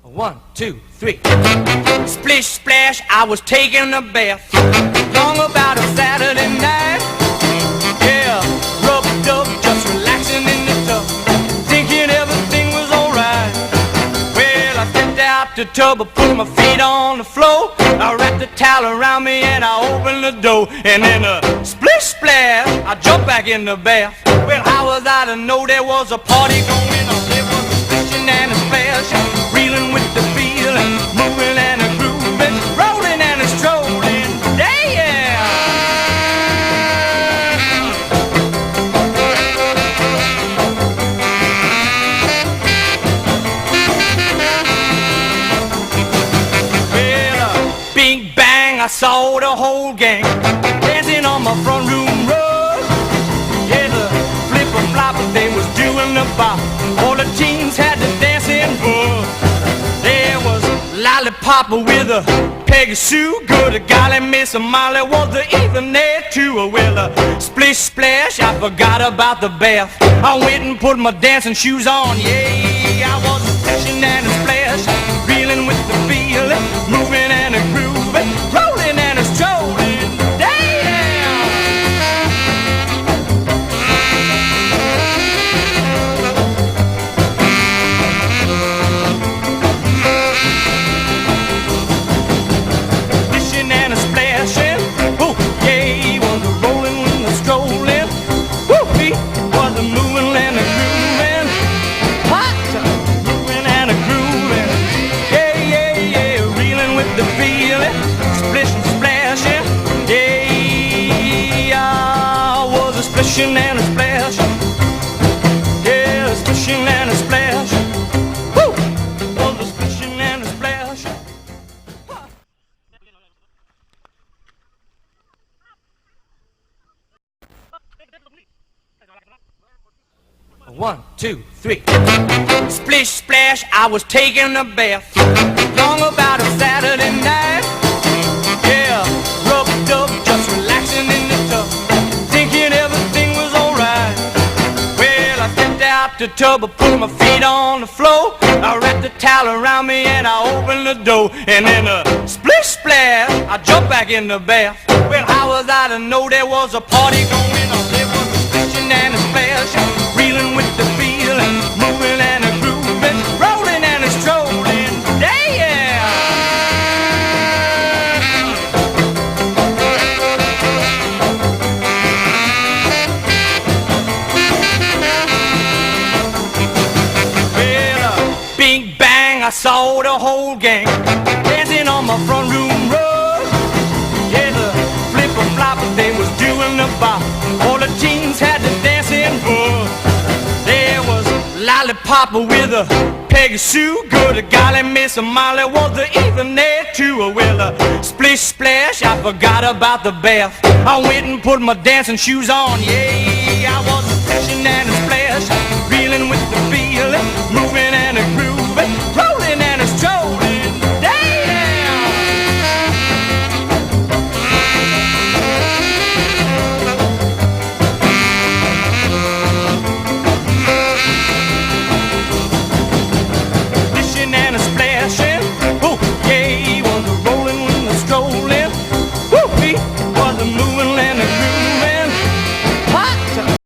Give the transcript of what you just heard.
1, 2, 3. Splish, splash, I was taking a bath. Long about a Saturday night. Yeah, rubbed up, just relaxing in the tub. Thinking everything was alright. Well, I stepped out the tub, I put my feet on the floor. I wrapped the towel around me and I opened the door. And then a splish, splash, I jumped back in the bath. Well, how was I to know there was a party going on? There was a splishing and a splashing, reeling with the feeling, moving and a grooving, rolling and a strolling. Damn! Well, big bang, I saw the whole gang dancing on my front room rug. Yeah, the flipper-flopper, they was doing the bop. All the teens had the dancing bug. There was lollipop with a Peggy Sue. Good golly, Miss Molly was even there too. Well, splish splash, I forgot about the bath. I went and put my dancing shoes on. Yeah, I was splishing and a splash, reeling with the feeling, moving and a grooving, rolling and a strolling. Damn! 'Splishing and a splash, yeah, 'splishing and a splash. Woo! Was a 'splishing and a splash. One, 2, 3. Splish splash, I was taking a bath. Long about a Saturday night. Yeah, rubbed up, just relaxing in the tub. Thinking everything was alright. Well, I stepped out the tub, I put my feet on the floor. I wrapped the towel around me and I opened the door. And then a splish splash, I jumped back in the bath. Well, how was I to know there was a party going on? There was a splishing and a splash, reeling with the feeling, moving and a grooving, rolling and a strolling. Damn! I saw the whole gang dancing on my front room rug. Yeah, the flipper-flopper, they was doing the bop. All the teens had the dancing bug. There was lollipop with a Peggy Sue. Good golly, Miss Molly was even there too. Well, splish splash, I forgot about the bath. I went and put my dancing shoes on. Yeah.